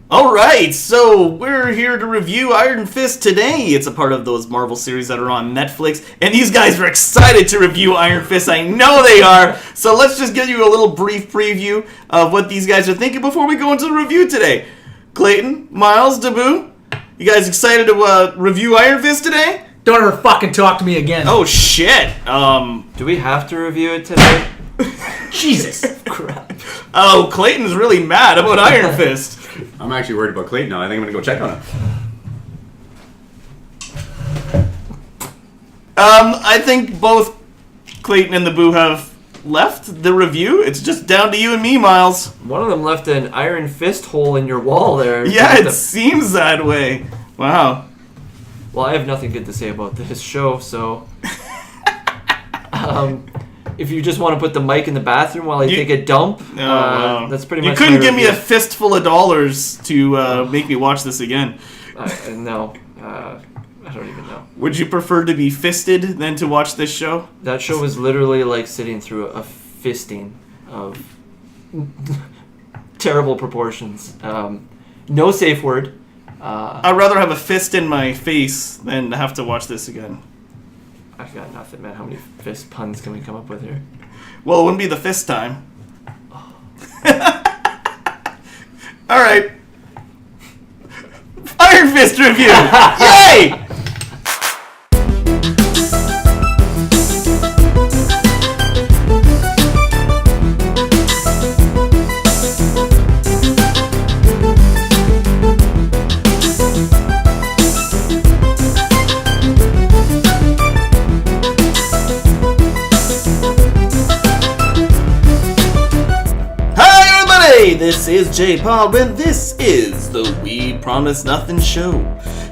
Alright, so we're here to review Iron Fist today. It's a part of those Marvel series that are on Netflix, and these guys are excited to review Iron Fist. I know they are. So let's just give you a little brief preview of what these guys are thinking before we go into the review today. Clayton, Myles, Dabu, you guys excited to review Iron Fist today? Don't ever fucking talk to me again. Oh shit. Do we have to review it today? Jesus. Crap. Oh, Clayton's really mad about Iron Fist. I'm actually worried about Clayton now. I think I'm going to go check on him. I think both Clayton and the Boo have left the review. It's just down to you and me, Myles. One of them left an Iron Fist hole in your wall there. Yeah, it seems that way. Wow. Well, I have nothing good to say about this show, so... if you just want to put the mic in the bathroom while I take a dump, that's pretty much. You couldn't give me a fistful of dollars to make me watch this again. No, I don't even know. Would you prefer to be fisted than to watch this show? That show was literally like sitting through a fisting of terrible proportions. No safe word. I'd rather have a fist in my face than have to watch this again. I've got nothing, man. How many fist puns can we come up with here? Well, it wouldn't be the fist time. All right. Iron Fist review. Yay! This is JPar, and this is the We Promise Nothing show.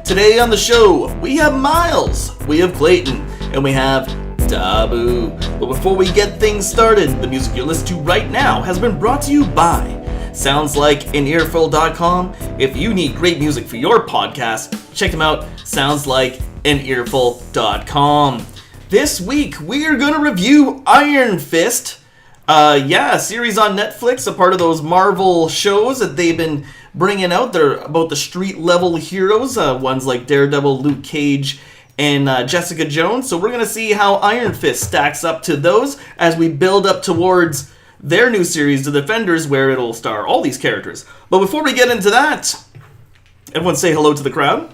Today on the show, we have Myles, we have Clayton, and we have Dabu. But before we get things started, the music you're listening to right now has been brought to you by SoundsLikeAnEarful.com. If you need great music for your podcast, check them out, SoundsLikeAnEarful.com. This week, we are going to review Iron Fist. A series on Netflix, a part of those Marvel shows that they've been bringing out. They're about the street-level heroes, ones like Daredevil, Luke Cage, and Jessica Jones. So we're going to see how Iron Fist stacks up to those as we build up towards their new series, The Defenders, where it'll star all these characters. But before we get into that, everyone say hello to the crowd.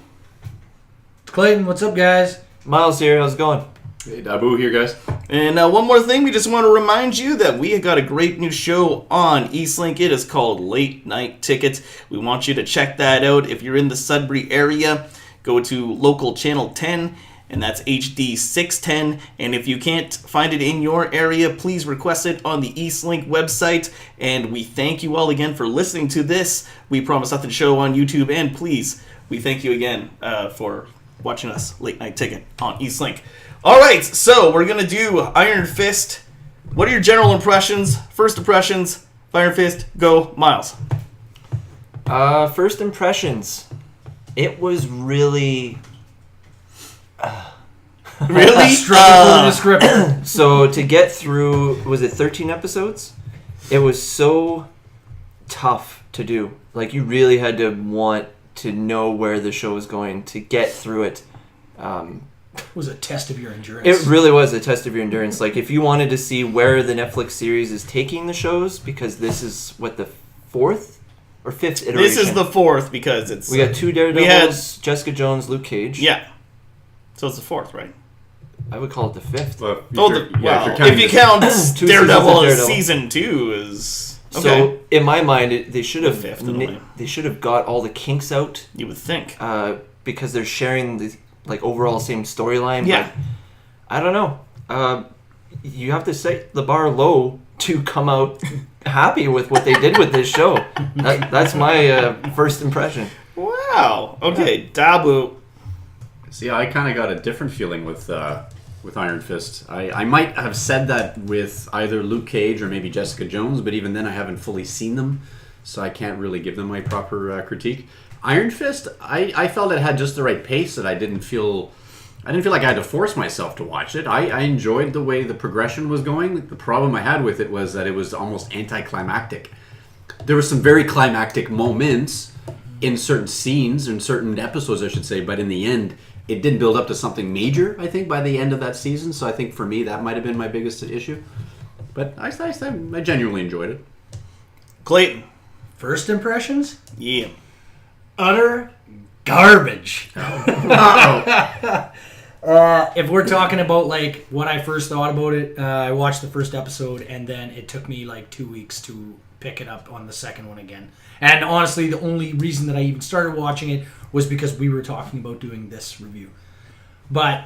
Clayton, what's up, guys? Myles here. How's it going? Hey, Dabu here, guys. And one more thing, we just want to remind you that we have got a great new show on Eastlink. It is called Late Night Tickets. We want you to check that out. If you're in the Sudbury area, go to local channel 10, and that's HD 610. And if you can't find it in your area, please request it on the Eastlink website. And we thank you all again for listening to this We Promise Nothing show on YouTube. And please, we thank you again for watching us Late Night Ticket on Eastlink. Alright, so we're going to do Iron Fist. What are your general impressions? First impressions of Iron Fist. Go, Myles. First impressions. It was really... Really? So to get through, was it 13 episodes? It was so tough to do. Like, you really had to want to know where the show was going to get through it. It was a test of your endurance. It really was a test of your endurance. Like, if you wanted to see where the Netflix series is taking the shows, because this is, what, the fourth or fifth iteration? This is the fourth because it's... We got two Daredevils, Jessica Jones, Luke Cage. Yeah. So it's the fourth, right? I would call it the fifth. If you count Daredevil as season 2 is... Okay. So, in my mind, they should have fifth, they should have got all the kinks out. You would think. Because they're sharing the overall same storyline. Yeah. But I don't know. You have to set the bar low to come out happy with what they did with this show. That's my first impression. Wow. Okay, Dabu. See, I kind of got a different feeling with Iron Fist. I might have said that with either Luke Cage or maybe Jessica Jones, but even then I haven't fully seen them, so I can't really give them my proper critique. Iron Fist, I felt it had just the right pace that I didn't feel like I had to force myself to watch it. I enjoyed the way the progression was going. The problem I had with it was that it was almost anticlimactic. There were some very climactic moments, in certain scenes, in certain episodes, I should say, but in the end, it didn't build up to something major, I think, by the end of that season. So I think for me, that might have been my biggest issue. But I genuinely enjoyed it. Clayton. First impressions? Yeah. Utter garbage. If we're talking about like what I first thought about it, I watched the first episode and then it took me like 2 weeks to pick it up on the second one again. And honestly, the only reason that I even started watching it was because we were talking about doing this review. But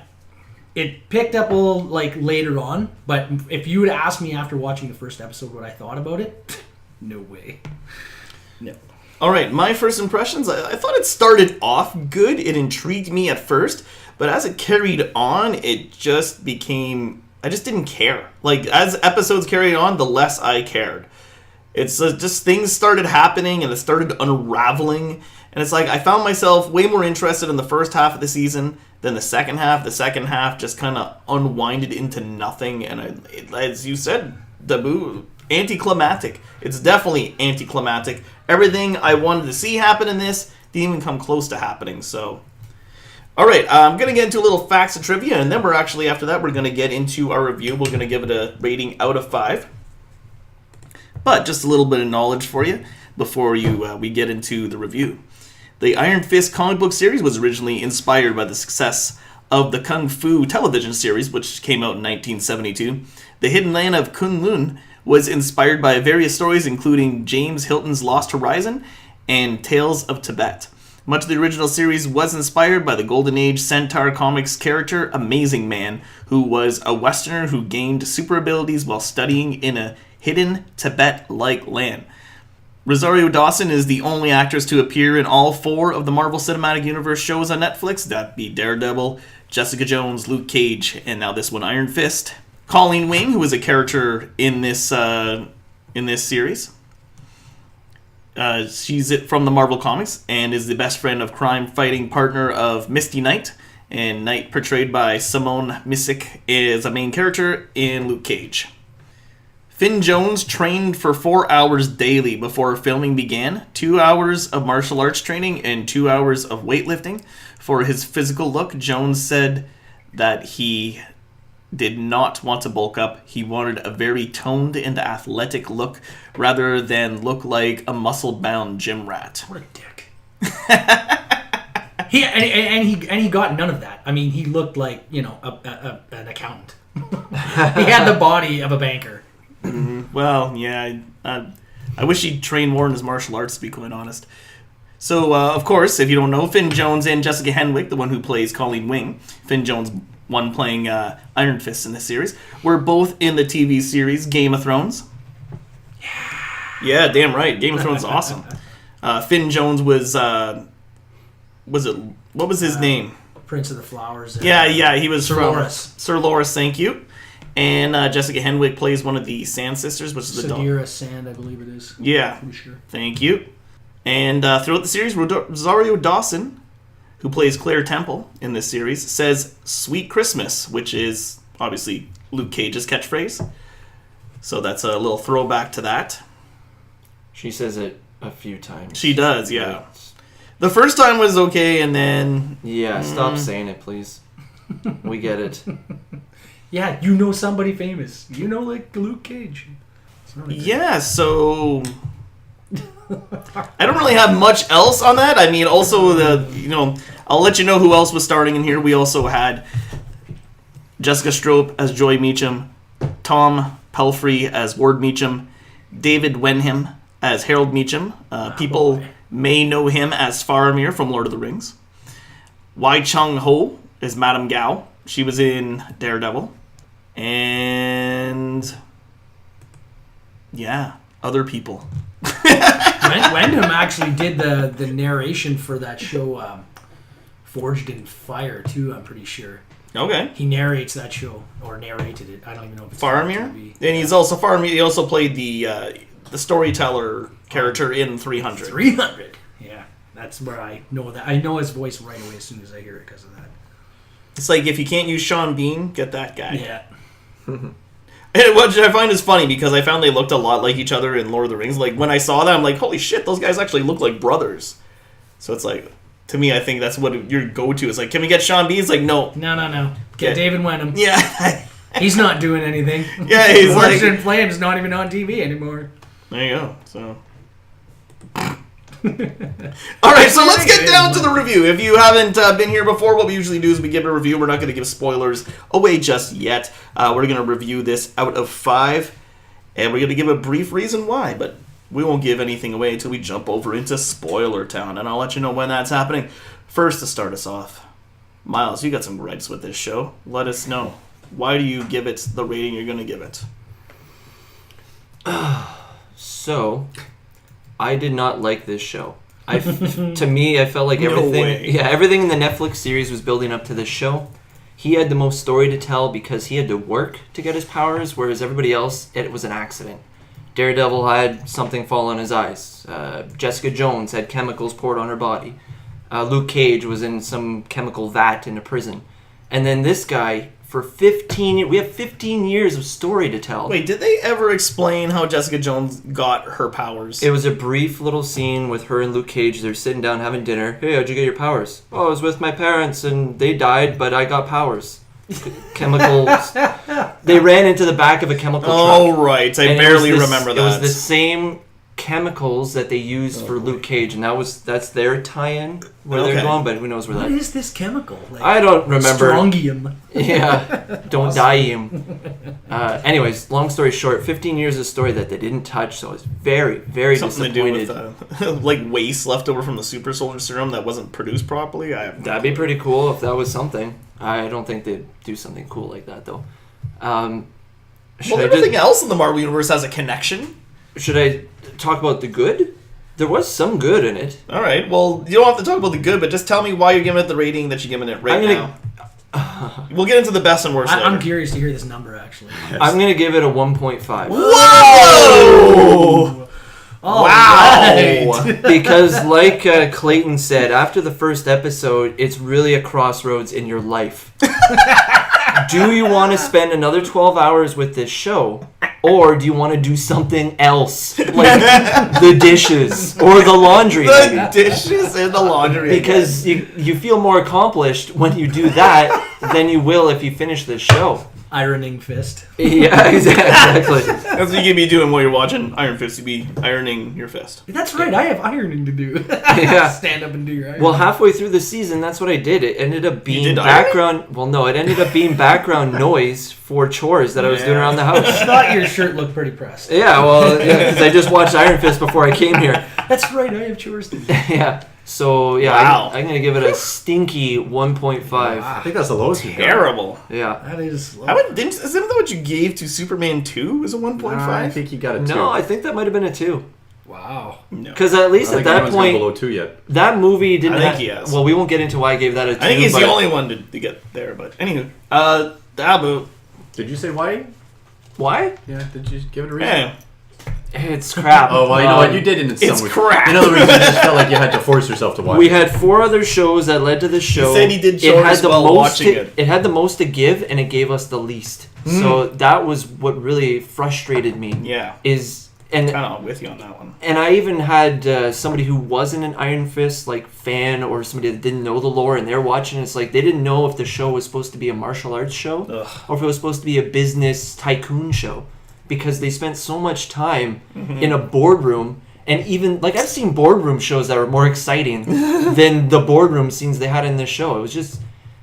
it picked up a little like later on. But if you would ask me after watching the first episode what I thought about it, no way. No. All right, my first impressions, I thought it started off good. It intrigued me at first, but as it carried on, it just became... I just didn't care. Like, as episodes carried on, the less I cared. It's just things started happening, and it started unraveling, and it's like I found myself way more interested in the first half of the season than the second half. The second half just kind of unwinded into nothing, and as you said, Dabu... anticlimactic. It's definitely anticlimactic. Everything I wanted to see happen in this didn't even come close to happening. So, all right, I'm going to get into a little facts and trivia, and then after that, we're going to get into our review. We're going to give it a rating out of 5. But just a little bit of knowledge for you before we get into the review. The Iron Fist comic book series was originally inspired by the success of the Kung Fu television series, which came out in 1972. The Hidden Land of Kunlun was inspired by various stories, including James Hilton's Lost Horizon and Tales of Tibet. Much of the original series was inspired by the Golden Age Centaur Comics character Amazing Man, who was a Westerner who gained super abilities while studying in a hidden Tibet-like land. Rosario Dawson is the only actress to appear in all 4 of the Marvel Cinematic Universe shows on Netflix. That'd be Daredevil, Jessica Jones, Luke Cage, and now this one, Iron Fist. Colleen Wing, who is a character in this series. She's from the Marvel Comics and is the best friend of crime-fighting partner of Misty Knight. And Knight, portrayed by Simone Missick, is a main character in Luke Cage. Finn Jones trained for 4 hours daily before filming began. 2 hours of martial arts training and 2 hours of weightlifting. For his physical look, Jones said that he did not want to bulk up. He wanted a very toned and athletic look rather than look like a muscle-bound gym rat. What a dick. He got none of that. I mean, he looked like, an accountant. He had the body of a banker. Well, yeah, I wish he'd trained more in his martial arts, to be quite honest. So, of course, if you don't know, Finn Jones and Jessica Henwick, the one who plays Colleen Wing, Finn Jones, one playing Iron Fist in this series, were both in the TV series Game of Thrones. Yeah, damn right. Game of Thrones is awesome. Finn Jones was what was his name? Prince of the Flowers. Yeah, he was Sir Loras. Sir Loras, thank you. And Jessica Henwick plays one of the Sand Sisters, which is the dog. Sadira Sand, I believe it is. Yeah. Pretty sure. Thank you. And throughout the series, Rosario Dawson, who plays Claire Temple in this series, says "Sweet Christmas," which is obviously Luke Cage's catchphrase. So that's a little throwback to that. She says it a few times. She does, yeah. The first time was okay, and then... Yeah, stop saying it, please. We get it. Yeah, you know somebody famous. You know, like Luke Cage. Yeah, so... I don't really have much else on that. I mean, also, I'll let you know who else was starting in here. We also had Jessica Stroop as Joy Meacham, Tom Pelfrey as Ward Meacham, David Wenham as Harold Meacham. People may know him as Faramir from Lord of the Rings. Wai Chung Ho is Madame Gao. She was in Daredevil. And... yeah, other people. Wenham actually did the narration for that show, Forged in Fire, too, I'm pretty sure. Okay. He narrates that show, or narrated it. I don't even know if it's Faramir? And he's also Faramir. He also played the storyteller character in 300. 300? Yeah, that's where I know that. I know his voice right away as soon as I hear it because of that. It's like, if you can't use Sean Bean, get that guy. Yeah. And what I find is funny because I found they looked a lot like each other in Lord of the Rings. Like, when I saw that, I'm like, holy shit, those guys actually look like brothers. So it's like, to me, I think that's what your go-to is. Like, can we get Sean B? It's like, no. No. Get David Wenham. Yeah. He's not doing anything. Yeah, he's like... Fortune Flames not even on TV anymore. There you go. So... Alright, so let's get down to the review. If you haven't been here before, what we usually do is we give a review. We're not going to give spoilers away just yet. We're going to review this out of 5, and we're going to give a brief reason why, but we won't give anything away until we jump over into Spoiler Town, and I'll let you know when that's happening. First, to start us off, Myles, you got some gripes with this show. Let us know. Why do you give it the rating you're going to give it? So... I did not like this show. To me, I felt like everything in the Netflix series was building up to this show. He had the most story to tell because he had to work to get his powers, whereas everybody else, it was an accident. Daredevil had something fall on his eyes. Jessica Jones had chemicals poured on her body. Luke Cage was in some chemical vat in a prison. And then this guy, for 15 we have 15 years of story to tell. Wait, did they ever explain how Jessica Jones got her powers? It was a brief little scene with her and Luke Cage. They're sitting down having dinner. Hey, how'd you get your powers? Oh, I was with my parents and they died, but I got powers. Chemicals. They ran into the back of a chemical truck. Oh, right. I barely remember that. It was the same chemicals that they used for Luke Cage, and that's their tie-in where they're going, but who knows where What is this chemical? Like, I don't remember. Strongium. Yeah, don't die him. Anyways, long story short, 15 years of story that they didn't touch, so I was very, very disappointed. Something to do with like waste left over from the super soldier serum that wasn't produced properly. That'd be pretty cool if that was something. I don't think they'd do something cool like that though. Everything else in the Marvel universe has a connection. Should I talk about the good? There was some good in it. All right. Well, you don't have to talk about the good, but just tell me why you're giving it the rating that you're giving it now. We'll get into the best and worst later. I'm curious to hear this number, actually. I'm going to give it a 1.5. Whoa! Wow! Right. Because like Clayton said, after the first episode, it's really a crossroads in your life. Do you want to spend another 12 hours with this show? Or do you want to do something else? Like the dishes or the laundry. The dishes and the laundry. Because you feel more accomplished when you do that than you will if you finish this show. Ironing fist. Yeah, exactly. That's what you could be doing while you're watching Iron Fist. You'd be ironing your fist. That's right. I have ironing to do. Yeah. Stand up and do your ironing. Well, halfway through the season, that's what I did. It ended up being background. Well, no, it ended up being background noise for chores that I was doing around the house. I thought your shirt looked pretty pressed. Yeah, well, because I just watched Iron Fist before I came here. That's right. I have chores to do. Yeah. So, yeah, wow. I'm going to give it a stinky 1.5. I think that's the lowest you've got. Terrible. Yeah. That is low. Isn't that what you gave to Superman 2 as a 1.5? I think you got a 2. No, I think that might have been a 2. Wow. No. Because at least at that point, below 2 yet. that movie didn't I think he has. Well, we won't get into why I gave that a 2. I think he's the only one to get there, but anywho. Dabu. Did you say why? Why? Yeah, did you give it a reason? Yeah. It's crap. Oh, well, you know what? You did in some It's way. crap. In other words, you just felt like you had to force yourself to watch We it. had 4 other shows that led to the show. He said he did shorts while watching it. It had the most to give, and it gave us the least. So that was what really frustrated me. Yeah. And Kind of with you on that one. And I even had somebody who wasn't an Iron Fist fan, or somebody that didn't know the lore, and they're watching. It's like they didn't know if the show was supposed to be a martial arts show or if it was supposed to be a business tycoon show, because they spent so much time in a boardroom. And even like I've seen boardroom shows that were more exciting than the boardroom scenes they had in this show.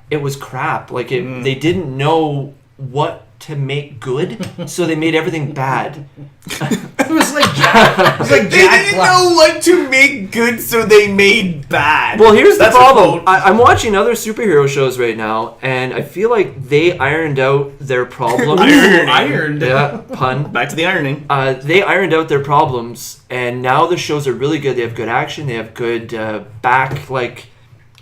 It was crap. Like they didn't know what to make good, so they made everything bad. It was like Jack. It was like They didn't know what to make good, so they made bad. Well, here's That's the a problem. quote. I'm watching other superhero shows right now, and I feel like they ironed out their problems. Ironed. Yeah, pun. Back to the ironing. They ironed out their problems, and now the shows are really good. They have good action. They have good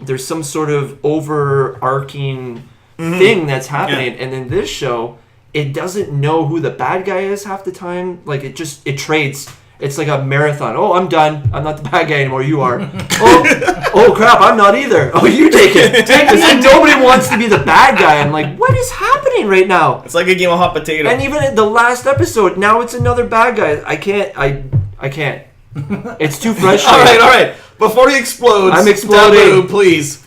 there's some sort of overarching thing that's happening. And in this show, it doesn't know who the bad guy is half the time. Like, it trades. It's like a marathon. Oh, I'm done. I'm not the bad guy anymore. You are. Oh crap, I'm not either. Oh, you take it. It's like nobody wants to be the bad guy. I'm like, what is happening right now? It's like a game of hot potato. And even at the last episode, now it's another bad guy. I can't. It's too frustrating. All right. Before he explodes, I'm exploding. Dabu, please.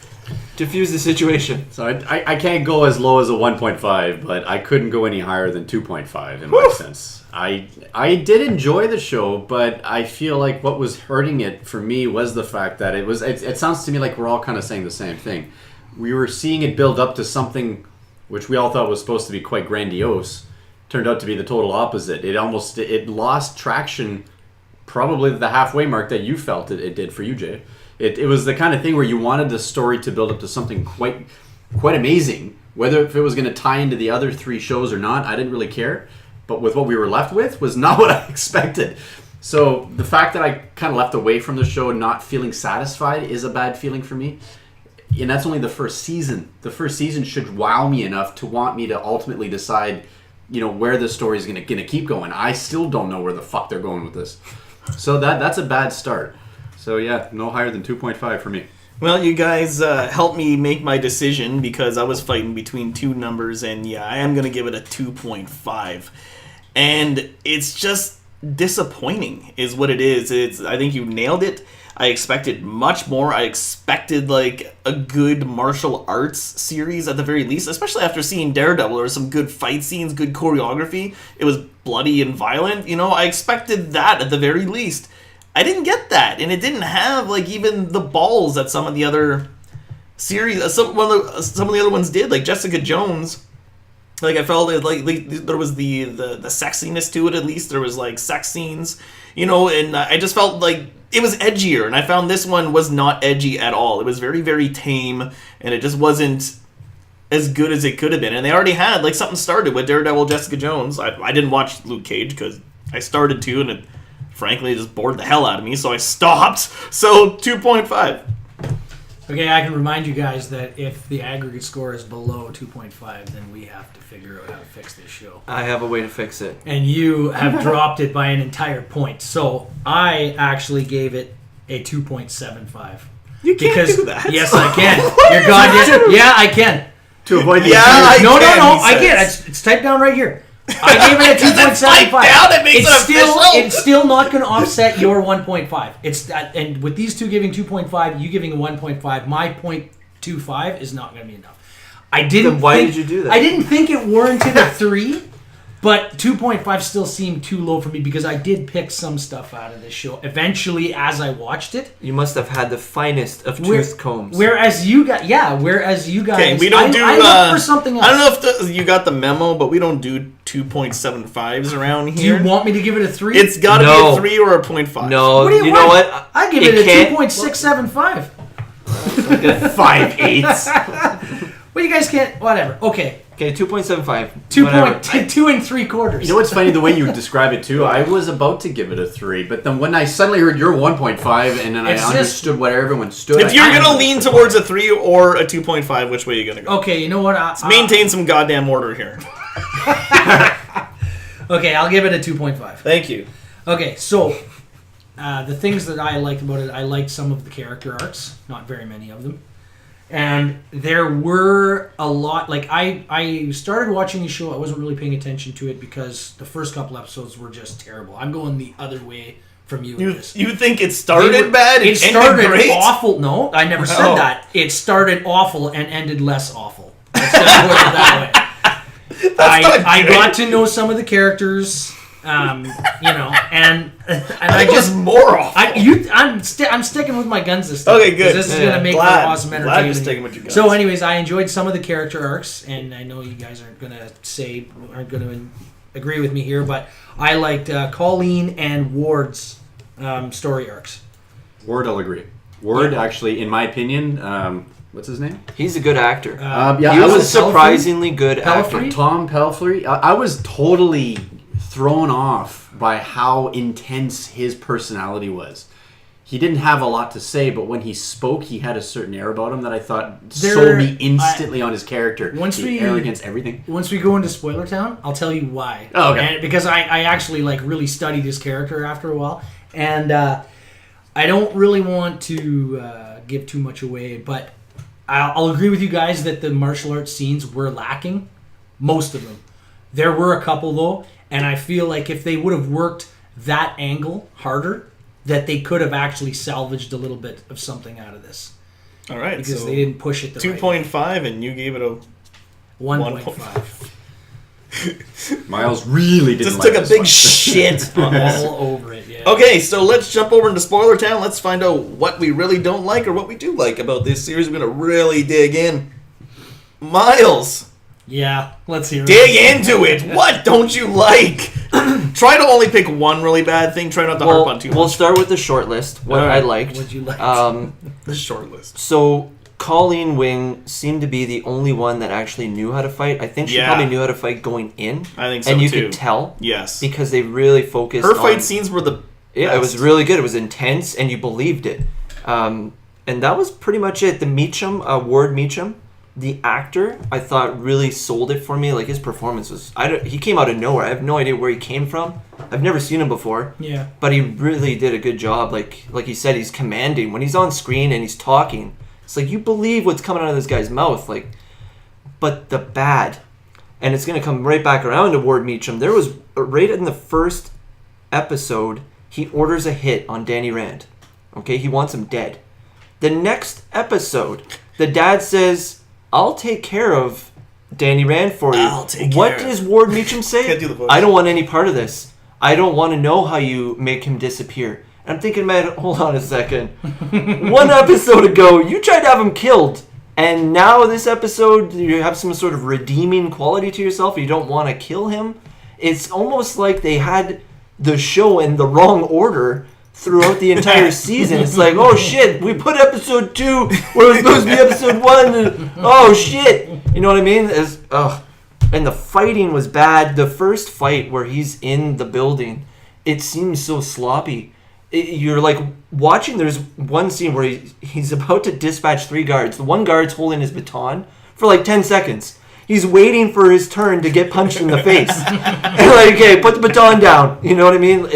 Diffuse the situation. So I can't go as low as a 1.5, but I couldn't go any higher than 2.5 in my sense. I did enjoy the show, but I feel like what was hurting it for me was the fact that it sounds to me like we're all kind of saying the same thing. We were seeing it build up to something which we all thought was supposed to be quite grandiose. Turned out to be the total opposite. It lost traction probably the halfway mark that you felt it did for you, Jay. It was the kind of thing where you wanted the story to build up to something quite amazing. Whether if it was going to tie into the other 3 shows or not, I didn't really care. But with what we were left with was not what I expected. So the fact that I kind of left away from the show not feeling satisfied is a bad feeling for me. And that's only the first season. The first season should wow me enough to want me to ultimately decide, where the story is going to keep going. I still don't know where the fuck they're going with this. So that's a bad start. So yeah, no higher than 2.5 for me. Well, you guys helped me make my decision because I was fighting between 2 numbers, and yeah, I am going to give it a 2.5. And it's just disappointing is what it is. I think you nailed it. I expected much more. I expected like a good martial arts series at the very least, especially after seeing Daredevil. There were some good fight scenes, good choreography. It was bloody and violent. I expected that at the very least. I didn't get that, and it didn't have like even the balls that some of the other series, some of the other ones did, like Jessica Jones. Like I felt like there was the sexiness to it. At least there was like sex scenes, and I just felt like it was edgier. And I found this one was not edgy at all. It was very, very tame, and it just wasn't as good as it could have been. And they already had like something started with Daredevil, Jessica Jones. I didn't watch Luke Cage because I started to, and it frankly just bored the hell out of me, so I stopped. So 2.5. Okay, I can remind you guys that if the aggregate score is below 2.5, then we have to figure out how to fix this show. I have a way to fix it. And you have dropped it by an entire point. So I actually gave it a 2.75. You can't do that. Yes, I can. You're goddamn. Yeah, I can. To avoid the No, I can. It's typed down right here. I gave it a 2.75. It's still not going to offset your 1.5. And with these two giving 2.5, you giving a 1.5, my 0.25 is not going to be enough. Then why did you do that? I didn't think it warranted a 3, but 2.5 still seemed too low for me because I did pick some stuff out of this show. Eventually, as I watched it, you must have had the finest of tooth combs. Whereas you guys, okay, we don't do. I look for something else. I don't know if you got the memo, but we don't do 2.75s around here. Do you want me to give it a 3? It's got to be a 3 or a 0.5. No, what do you know want? what? I give it a 2.675. 5/8. Well, you guys can't. Whatever. Okay. Okay, 2.75. 2 and 3/4. You know what's funny? The way you describe it too, I was about to give it a 3, but then when I suddenly heard your 1.5, and then I understood what everyone stood. If you're gonna lean towards a 3 or a 2.5, which way are you gonna go? Okay, you know what? Let's maintain some goddamn order here. Okay, I'll give it a 2.5. Thank you. Okay, so the things that I liked about it, I liked some of the character arcs, not very many of them. And there were a lot, like I started watching the show, I wasn't really paying attention to it because the first couple episodes were just terrible. I'm going the other way from you. You think it started bad? It started great? Awful. No, I never said that. It started awful and ended less awful. Let's just put it that way. I got to know some of the characters. And I just more off. I'm sticking with my guns this time. Okay, good. This is gonna make for awesome entertainment. Glad you're sticking with your guns. So, anyways, I enjoyed some of the character arcs, and I know you guys aren't gonna agree with me here, but I liked Colleen and Ward's story arcs. Ward, I'll agree. Ward, actually, in my opinion, what's his name? He's a good actor. Yeah, he was a surprisingly good actor. Tom Pelphrey. I was totally thrown off by how intense his personality was. He didn't have a lot to say, but when he spoke, he had a certain air about him that I thought sold me instantly on his character. Arrogance, everything. Once we go into Spoiler Town, I'll tell you why. Oh, okay. Because I actually really studied his character after a while, and I don't really want to give too much away, but I'll agree with you guys that the martial arts scenes were lacking, most of them. There were a couple though. And I feel like if they would have worked that angle harder, that they could have actually salvaged a little bit of something out of this. All right, Because so they didn't push it the right 2.5, and you gave it a 1.5. Myles really didn't just like took a this big one. shit on this. All over it, yeah. Okay, so let's jump over into Spoiler Town. Let's find out what we really don't like or what we do like about this series. We're going to really dig in. Myles, Yeah, let's hear dig it. into it. What don't you like? Try to only pick one really bad thing. Try not to harp on too We'll much. start with the short list. What All I right. liked. What'd you like? The short list. So Colleen Wing seemed to be the only one that actually knew how to fight. I think she Yeah. probably knew how to fight going in. I think so, and you too. could tell Yes. because they really focused Her on... fight scenes were the Yeah, it was best. really good. It was intense, and you believed it. And that was pretty much it. The Meacham, Ward Meacham, the actor, I thought really sold it for me. Like, his performance was... he came out of nowhere. I have no idea where he came from. I've never seen him before. Yeah. But he really did a good job. Like he said, he's commanding. When he's on screen and he's talking, it's like you believe what's coming out of this guy's mouth. Like, but the bad... And it's going to come right back around to Ward Meacham. There was... Right in the first episode... He orders a hit on Danny Rand. Okay, he wants him dead. The next episode, the dad says, "I'll take care of Danny Rand for you." I'll take What care does Ward Meacham say? Can't do the voice. I don't want any part of this. I don't want to know how you make him disappear. And I'm thinking, man, hold on a second. One episode ago, you tried to have him killed. And now this episode, you have some sort of redeeming quality to yourself. You don't want to kill him. It's almost like they had the show in the wrong order throughout the entire season. It's like, oh shit, we put episode 2 where it was supposed to be episode 1. And, oh shit, you know what I mean? And the fighting was bad. The first fight where he's in the building, it seems so sloppy. You're like watching. There's one scene where he's about to dispatch 3 guards. The one guard's holding his baton for like 10 seconds. He's waiting for his turn to get punched in the face. And like, okay, put the baton down. You know what I mean?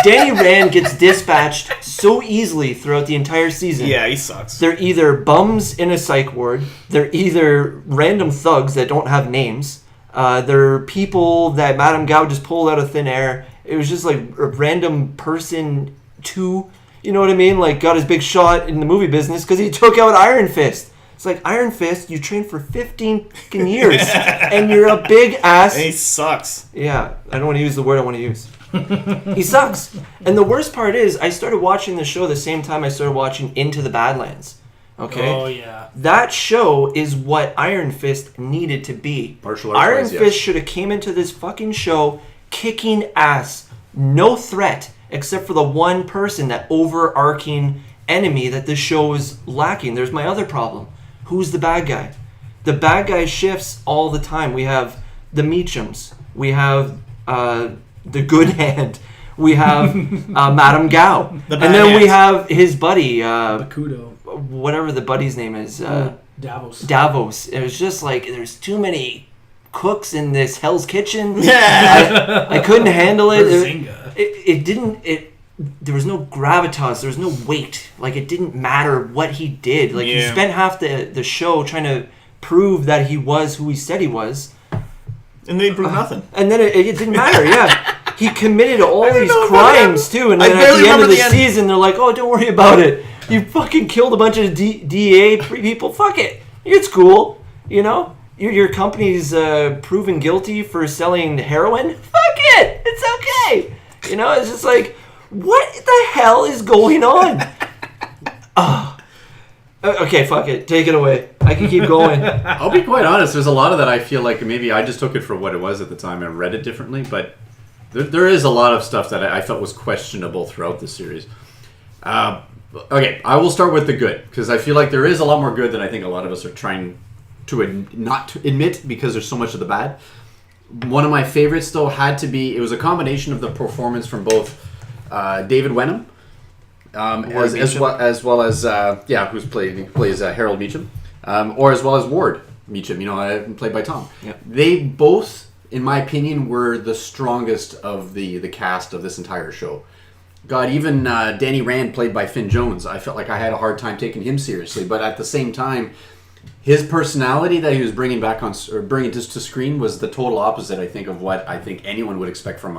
Danny Rand gets dispatched so easily throughout the entire season. Yeah, he sucks. They're either bums in a psych ward. They're either random thugs that don't have names. They're people that Madame Gao just pulled out of thin air. It was just like a random person, too. You know what I mean? Like, got his big shot in the movie business because he took out Iron Fist. It's like, Iron Fist, you trained for 15 fucking years, and you're a big ass. And he sucks. Yeah, I don't want to use the word I want to use. He sucks. And the worst part is, I started watching the show the same time I started watching Into the Badlands. Okay? Oh, yeah. That show is what Iron Fist needed to be. Martial arts Iron wise, yes. Fist should have came into this fucking show kicking ass. No threat, except for the one person, that overarching enemy that this show is lacking. There's my other problem. Who's the bad guy? The bad guy shifts all the time. We have the Meachams. We have the Good Hand. We have Madame Gao. The And bad then we hand. have his buddy, Bakudo. whatever the buddy's name is. Davos. Davos. It was just like, there's too many cooks in this Hell's Kitchen. Yeah. I couldn't handle it. Bazinga. There was no gravitas. There was no weight. Like, it didn't matter what he did. Like, he Yeah. spent half the show trying to prove that he was who he said he was. And they proved nothing. And then it didn't matter, yeah. He committed all didn't these know about crimes, too. And I then at barely the end remember of the the end. season, they're like, oh, don't worry about it. You fucking killed a bunch of DEA people. Fuck it. It's cool. You know? Your company's proven guilty for selling heroin. Fuck it. It's okay. You know, it's just like, what the hell is going on? Okay, fuck it. Take it away. I can keep going. I'll be quite honest. There's a lot of that I feel like maybe I just took it for what it was at the time and read it differently. But there is a lot of stuff that I felt was questionable throughout the series. Okay, I will start with the good because I feel like there is a lot more good than I think a lot of us are trying to not to admit because there's so much of the bad. One of my favorites though had to be, it was a combination of the performance from both David Wenham as well as plays Harold Meacham, or as well as Ward Meacham, played by Tom. Yeah. They both, in my opinion, were the strongest of the cast of this entire show. God, even Danny Rand, played by Finn Jones, I felt like I had a hard time taking him seriously, but at the same time, his personality that he was bringing back bringing to screen was the total opposite, I think, of what I think anyone would expect from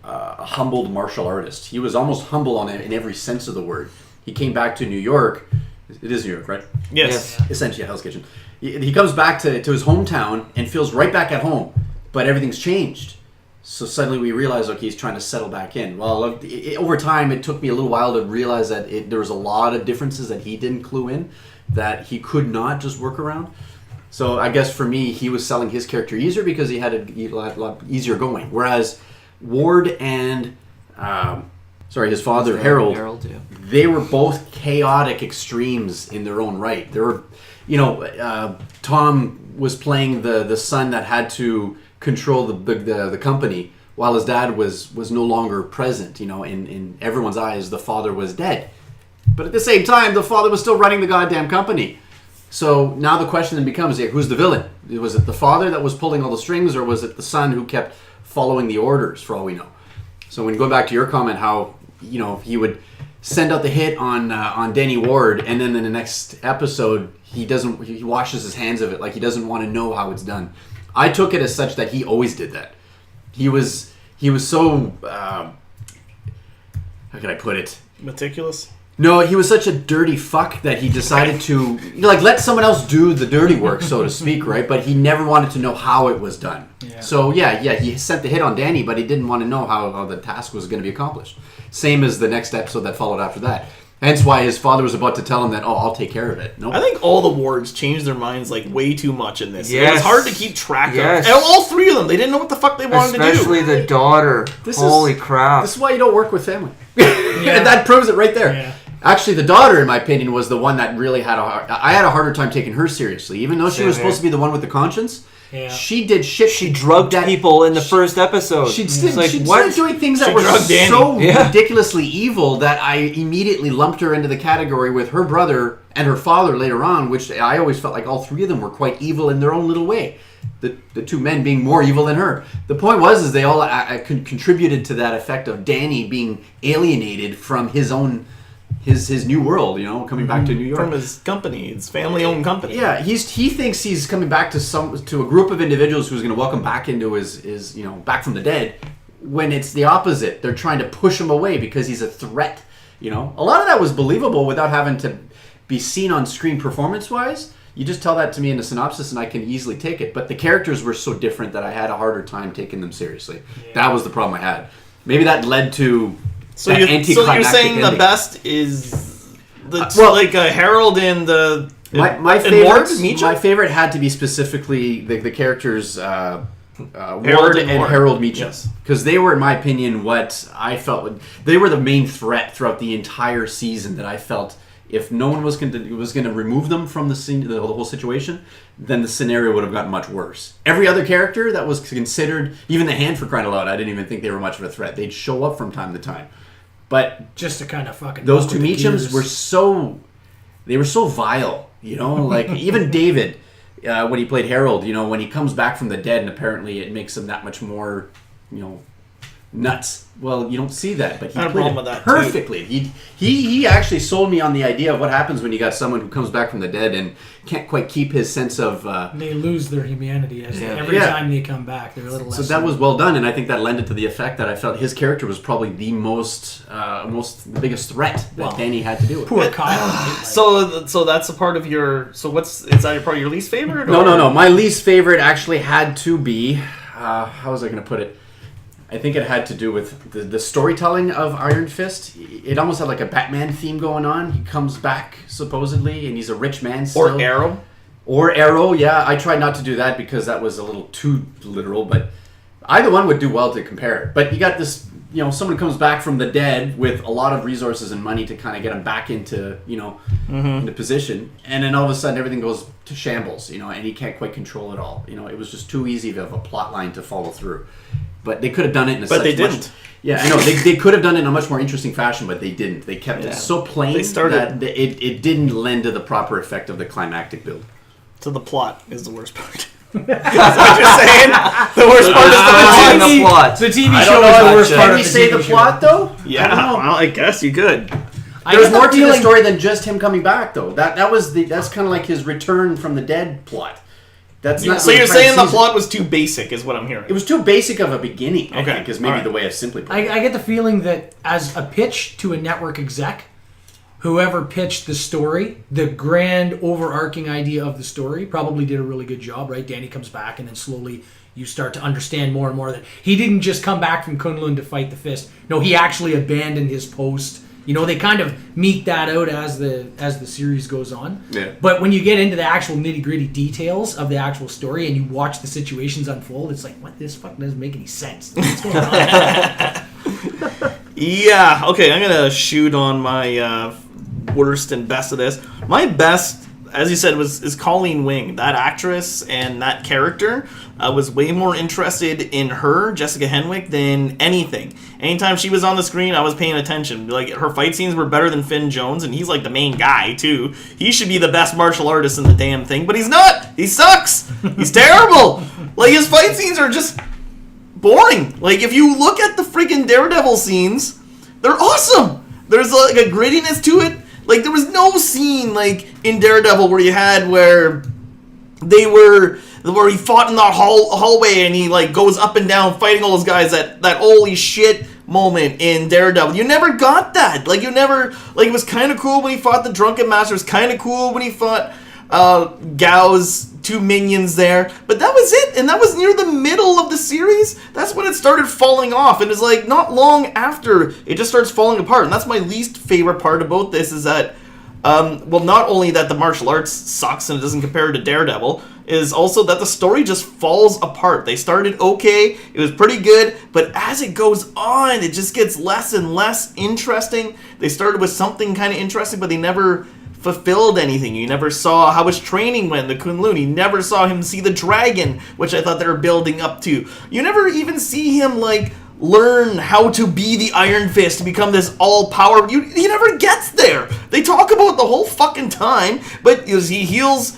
a humbled martial artist. He was almost humble in every sense of the word. He came back to New York. It is New York, right? Yes. Essentially a Hell's Kitchen. He comes back to his hometown and feels right back at home, but everything's changed. So suddenly we realize, okay, he's trying to settle back in. Well, over time, it took me a little while to realize that there was a lot of differences that he didn't clue in, that he could not just work around. So I guess for me, he was selling his character easier because he had a lot easier going. Whereas Ward and, his father, Harold, they were both chaotic extremes in their own right. There were, Tom was playing the son that had to control the company, while his dad was no longer present. In everyone's eyes, the father was dead, but at the same time, the father was still running the goddamn company. So now the question then becomes, who's the villain? Was it the father that was pulling all the strings, or was it the son who kept following the orders? For all we know. So when going back to your comment, how he would send out the hit on Denny Ward, and then in the next episode he washes his hands of it, like he doesn't want to know how it's done. I took it as such that he always did that. He was so how can I put it? Meticulous? No, he was such a dirty fuck that he decided to let someone else do the dirty work, so to speak, right? But he never wanted to know how it was done. Yeah. So he sent the hit on Danny, but he didn't want to know how the task was going to be accomplished. Same as the next episode that followed after that. Hence why his father was about to tell him that, I'll take care of it. Nope. I think all the wards changed their minds way too much in this. Yes. It was hard to keep track of. And all three of them, they didn't know what the fuck they wanted to do. Especially the daughter. Holy crap. This is why you don't work with family. And that proves it right there. Yeah. Actually, the daughter, in my opinion, was the one that really I had a harder time taking her seriously. Even though she was supposed to be the one with the conscience, she did shit. She drugged people in the first episode. She started doing things that were so ridiculously evil that I immediately lumped her into the category with her brother and her father later on, which I always felt like all three of them were quite evil in their own little way. The two men being more evil than her. The point was they all contributed to that effect of Danny being alienated from his own... His new world, coming back to New York from his company, his family-owned company. Yeah, he thinks he's coming back to a group of individuals who's going to welcome back into his back from the dead. When it's the opposite, they're trying to push him away because he's a threat. A lot of that was believable without having to be seen on screen performance-wise. You just tell that to me in a synopsis, and I can easily take it. But the characters were so different that I had a harder time taking them seriously. Yeah. That was the problem I had. Maybe that led to. So you're saying ending. The best is Harold and the my favorite had to be specifically the characters Ward and Harold Meacham, because they were, in my opinion, what I felt they were the main threat throughout the entire season. That I felt if no one was going to remove them from the scene, the whole situation, then the scenario would have gotten much worse. Every other character that was considered, even the Hand, for crying out loud, I didn't even think they were much of a threat. They'd show up from time to time. But just to kind of fucking those two Meachams were so vile, like even David when he played Harold, when he comes back from the dead and apparently it makes him that much more, nuts. Well, you don't see that, but he played it perfectly. He actually sold me on the idea of what happens when you got someone who comes back from the dead and can't quite keep his sense of... they lose their humanity every time they come back. They're a little less... So that was well done, and I think that lended to the effect that I felt his character was probably the the biggest threat that Danny had to deal with. Poor Kyle. So that's a part of your... So is that part of your least favorite? Or? No. My least favorite actually had to be... how was I going to put it? I think it had to do with the storytelling of Iron Fist. It almost had like a Batman theme going on. He comes back, supposedly, and he's a rich man still. Or Arrow, yeah. I tried not to do that because that was a little too literal, but either one would do well to compare. But you got this, someone comes back from the dead with a lot of resources and money to kind of get him back into, into position. And then all of a sudden everything goes to shambles, and he can't quite control it all. It was just too easy of a plot line to follow through. But they could have done it in a But they didn't. I know. They could have done it in a much more interesting fashion, but they didn't. They kept it so plain that it didn't lend to the proper effect of the climactic build. So the plot is the worst part. That's what you're saying? The worst part is the plot. The TV show is the worst part of the TV show. Can we say the plot, though? Yeah, well, I guess you could. There's more to the story than just him coming back, though. That's kind of like his return from the dead plot. That's So not. you're I'm trying to saying the seize it. plot was too basic, is what I'm hearing. It was too basic of a beginning. I Okay. think is maybe Alright. the way of simply putting it. I get the feeling that as a pitch to a network exec, whoever pitched the story, the grand overarching idea of the story, probably did a really good job, right? Danny comes back, and then slowly you start to understand more and more that he didn't just come back from Kunlun to fight the Fist. No, he actually abandoned his post. You know, they kind of meet that out as the series goes on. Yeah. But when you get into the actual nitty-gritty details of the actual story and you watch the situations unfold, it's like, what? This fucking doesn't make any sense. What's going on? Yeah, okay, I'm gonna shoot on my worst and best of this. My best, as you said, is Colleen Wing. That actress and that character, was way more interested in her, Jessica Henwick, than anything. Anytime she was on the screen, I was paying attention. Like, her fight scenes were better than Finn Jones, and he's like the main guy, too. He should be the best martial artist in the damn thing, but he's not! He sucks! He's terrible! Like, his fight scenes are just boring. Like, if you look at the freaking Daredevil scenes, they're awesome! There's like a grittiness to it. Like, there was no scene, like, in Daredevil where he fought in that hallway and he, like, goes up and down fighting all those guys, that holy shit moment in Daredevil. You never got that. Like, it was kind of cool when he fought the Drunken Master. It was kind of cool when he fought Gao's two minions there. But that was it, and that was near the middle of the series. That's when it started falling off, and it's like not long after it just starts falling apart. And that's my least favorite part about this is that, not only that the martial arts sucks and it doesn't compare to Daredevil, is also that the story just falls apart. They started okay, it was pretty good, but as it goes on, it just gets less and less interesting. They started with something kind of interesting, but they never fulfilled anything. You never saw how his training went, the Kunlun. You never saw him see the dragon, which I thought they were building up to. You never even see him, like, learn how to be the Iron Fist to become this all-power. He never gets there. They talk about it the whole fucking time, but he heals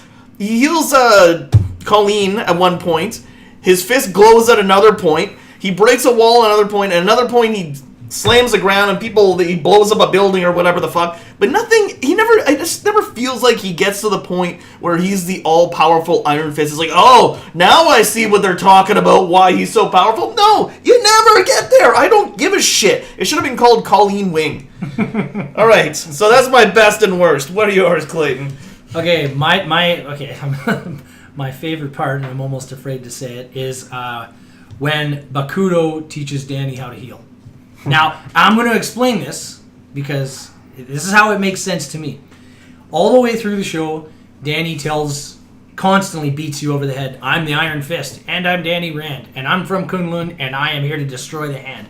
Colleen at one point. His fist glows at another point. He breaks a wall at another point. At another point, he slams the ground and he blows up a building or whatever the fuck. But it just never feels like he gets to the point where he's the all-powerful Iron Fist. It's like, oh, now I see what they're talking about, why he's so powerful. No, you never get there. I don't give a shit. It should have been called Colleen Wing. All right, so that's my best and worst. What are yours, Clayton? Okay, my my favorite part, and I'm almost afraid to say it, is when Bakudo teaches Danny how to heal. Now, I'm going to explain this because this is how it makes sense to me. All the way through the show, Danny constantly beats you over the head. I'm the Iron Fist, and I'm Danny Rand, and I'm from Kunlun, and I am here to destroy the hand.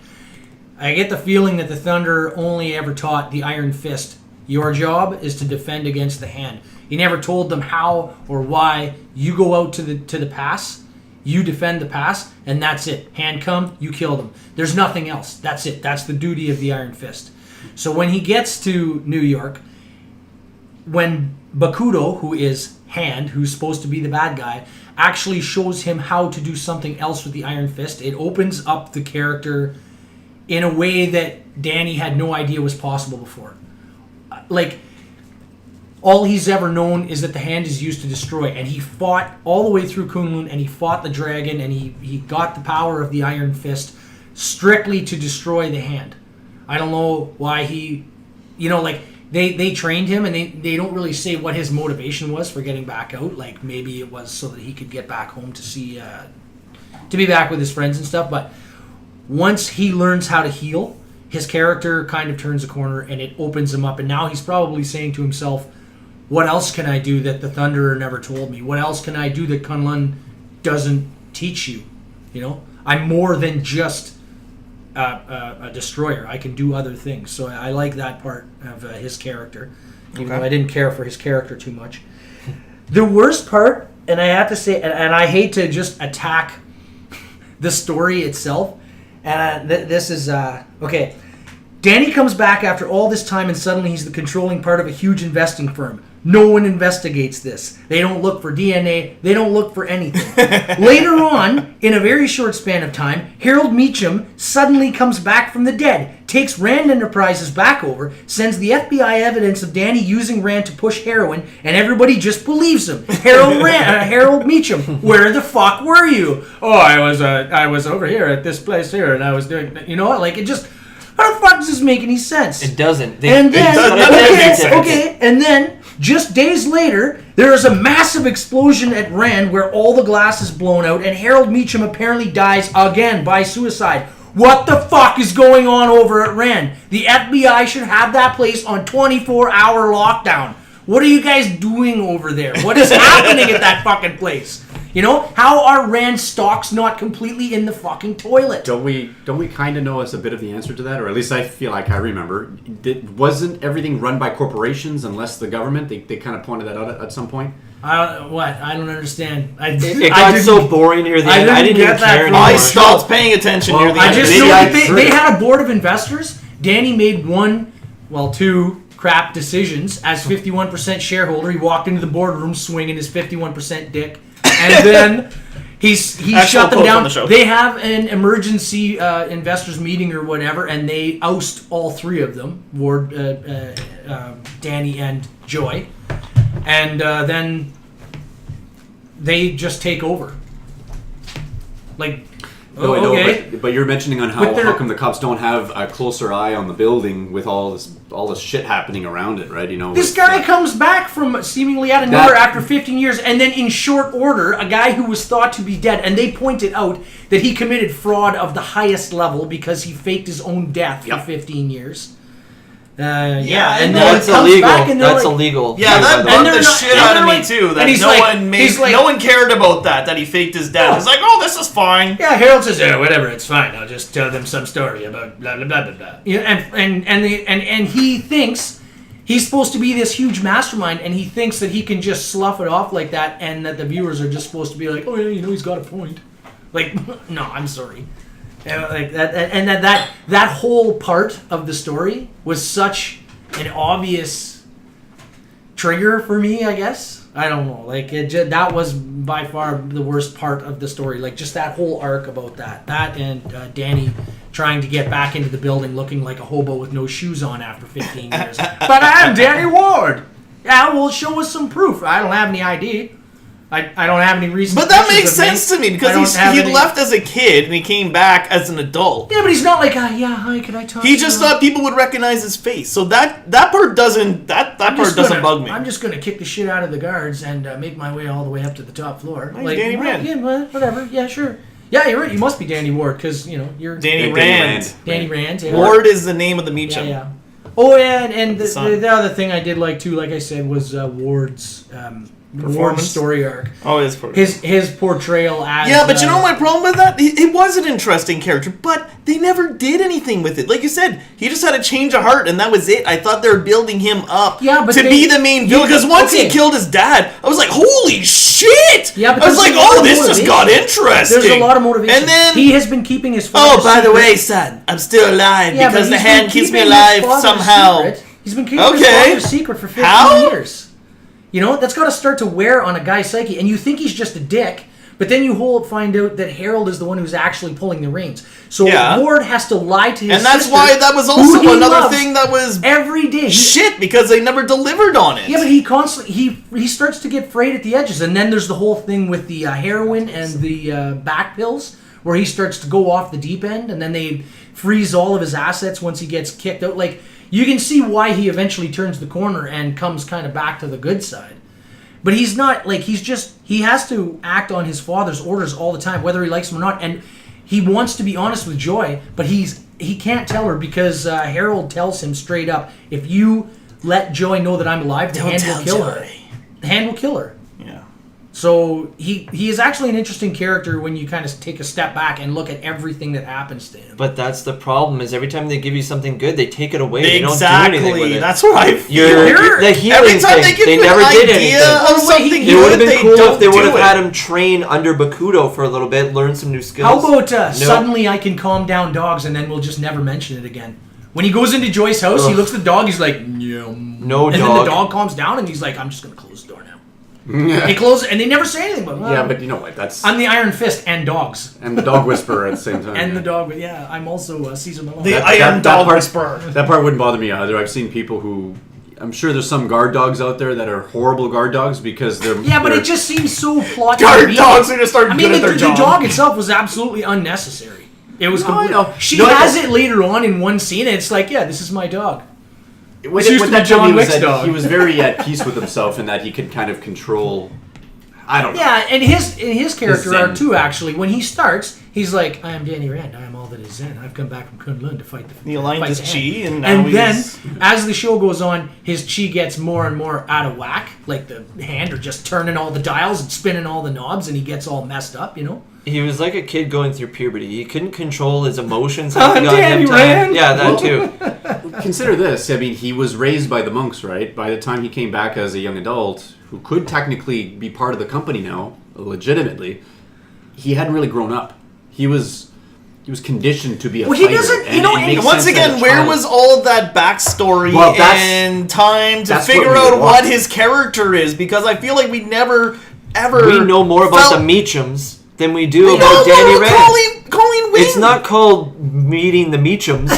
I get the feeling that the Thunder only ever taught the Iron Fist, your job is to defend against the hand. He never told them how or why. You go out to the pass, you defend the pass, and that's it. Hand come, you kill them. There's nothing else. That's it. That's the duty of the Iron Fist. So when he gets to New York, when Bakudo, who is Hand, who's supposed to be the bad guy, actually shows him how to do something else with the Iron Fist, it opens up the character in a way that Danny had no idea was possible before. Like, all he's ever known is that the hand is used to destroy, and he fought all the way through Kunlun, and he fought the dragon, and he got the power of the Iron Fist strictly to destroy the hand. I don't know why they trained him, and they don't really say what his motivation was for getting back out. Like, maybe it was so that he could get back home to be back with his friends and stuff, but once he learns how to heal, his character kind of turns a corner, and it opens him up, and now he's probably saying to himself, what else can I do that the Thunderer never told me? What else can I do that Kunlun doesn't teach you? You know, I'm more than just a destroyer. I can do other things. So I like that part of his character, even though I didn't care for his character too much. The worst part, and I have to say, and I hate to just attack the story itself, and this is, okay. Danny comes back after all this time, and suddenly he's the controlling part of a huge investing firm. No one investigates this. They don't look for DNA. They don't look for anything. Later on, in a very short span of time, Harold Meacham suddenly comes back from the dead, takes Rand Enterprises back over, sends the FBI evidence of Danny using Rand to push heroin, and everybody just believes him. Harold Meacham, where the fuck were you? Oh, I was over here at this place here, and I was doing, you know what? Like, it just, how the fuck does this make any sense? It doesn't. And then, just days later, there is a massive explosion at Rand where all the glass is blown out, and Harold Meacham apparently dies again by suicide. What the fuck is going on over at Rand? The FBI should have that place on 24-hour lockdown. What are you guys doing over there? What is happening at that fucking place? You know, how are Rand stocks not completely in the fucking toilet? Don't we kind of know as a bit of the answer to that, or at least I feel like I remember. Wasn't everything run by corporations unless the government? They kind of pointed that out at some point. I don't understand. It got so boring near the end. I didn't even care anymore. I stopped paying attention near the end. I just know that they had a board of investors. Danny made two crap decisions as 51% shareholder. He walked into the boardroom swinging his 51% dick. And then he shut them down. They have an emergency investors meeting or whatever, and they oust all three of them, Ward, Danny, and Joy. And then they just take over. Like, okay. But you're mentioning on how come the cops don't have a closer eye on the building with all this shit happening around it, right? You know, this guy comes back from seemingly out of nowhere after 15 years, and then in short order, a guy who was thought to be dead, and they pointed out that he committed fraud of the highest level because he faked his own death for 15 years. And then that's illegal. That's illegal. Yeah, that bugged the shit out of me too. That no one cared about that he faked his death. It's like, oh, this is fine. Yeah, Harold says, yeah, whatever, it's fine. I'll just tell them some story about blah blah blah blah blah. Yeah, and he thinks he's supposed to be this huge mastermind, and he thinks that he can just slough it off like that, and that the viewers are just supposed to be like, oh yeah, he's got a point. Like, no, I'm sorry. Like that, and that whole part of the story was such an obvious trigger for me, I guess. I don't know. Like, that was by far the worst part of the story. Like, just that whole arc about that and Danny trying to get back into the building looking like a hobo with no shoes on after 15 years. But I'm Danny Ward. Yeah, well, show us some proof. I don't have any ID. I don't have any reason. But that makes sense to me because he left as a kid and he came back as an adult. Yeah, but he's not like, hi, can I talk? He just thought people would recognize his face. So that part doesn't bug me. I'm just gonna kick the shit out of the guards and make my way all the way up to the top floor. Like Danny Rand. Yeah, whatever. Yeah, sure. Yeah, you're right. You must be Danny Ward because you're Danny Rand. Danny Rand. Yeah. Ward is the name of the Meacham. Yeah. Oh yeah, and the other thing I did like too, like I said, was Ward's. Ward's story arc. Oh, his portrayal as... Yeah, but you know my problem with that? It was an interesting character, but they never did anything with it. Like you said, he just had a change of heart, and that was it. I thought they were building him up to be the main villain, because once he killed his dad, I was like, holy shit! Yeah, but I was like, oh, this just got interesting. There's a lot of motivation. And then... He has been keeping his father's secret. Oh, by the way, son, I'm still alive because the hand keeps me alive somehow. He's been keeping his father's secret for 15 years. You know, that's got to start to wear on a guy's psyche. And you think he's just a dick, but then you find out that Harold is the one who's actually pulling the reins. So Ward has to lie to his sister. And that's why that was also another thing that was every day. Shit, because they never delivered on it. Yeah, but he constantly he starts to get frayed at the edges. And then there's the whole thing with the heroin and the back pills, where he starts to go off the deep end, and then they freeze all of his assets once he gets kicked out. Like, you can see why he eventually turns the corner and comes kind of back to the good side. But he's not, like, he has to act on his father's orders all the time, whether he likes them or not. And he wants to be honest with Joy, but he can't tell her because Harold tells him straight up, if you let Joy know that I'm alive, the hand will kill her. The hand will kill her. Yeah. So he is actually an interesting character when you kind of take a step back and look at everything that happens to him. But that's the problem, is every time they give you something good, they take it away. Exactly. They don't do anything with it. That's what I feel. The healing thing, they never did anything. It would have been cool if they would have had him train under Bakudo for a little bit, learn some new skills. How about suddenly I can calm down dogs and then we'll just never mention it again? When he goes into Joyce's house, he looks at the dog. He's like, "Yum." No and dog. then the dog calms down, and he's like, "I'm just gonna close the door now." They close it, and they never say anything. But Yeah, but you know what? That's I'm the Iron Fist and dogs. and the dog whisperer at the same time. And the dog, yeah, I'm also Caesar Malone. The Iron Dog part, Whisperer. That part wouldn't bother me either. I've seen people who, I'm sure there's some guard dogs out there that are horrible guard dogs because they're Yeah, but they're- it just seems so plot. Guard dogs are just aren't I mean, good at their the job. dog itself was absolutely unnecessary. It was No, I complete. know. She No, I has know. it later on in one scene, and it's like, yeah, this is my dog. With, This used with to be that John John he was, Wick's dog. he was very at peace with himself in that he could kind of control. I don't know. Yeah, and his character Zen. arc too. Actually, when he starts, he's like, "I am Danny Rand. I am all that is Zen. I've come back from Kunlun to fight the." He aligned fight his the chi, hand." and now then, he's... as the show goes on, his chi gets more and more out of whack. Like the hand are just turning all the dials and spinning all the knobs, and he gets all messed up. You know. He was like a kid going through puberty. He couldn't control his emotions. I'm Danny Rand. Yeah, that too. Consider this. I mean, he was raised by the monks, right? By the time he came back as a young adult, who could technically be part of the company now, legitimately, he hadn't really grown up. He was conditioned to be a Well, he fighter. doesn't- and you know, it makes Once sense that again, a where child- was all of that backstory Well, that's- and time to that's figure what we out would what want. his character is? Because I feel like we never, ever... We know more about felt- the Meachums than we do We about know Danny about Rand. Colleen Wing. It's not called meeting the Meachums.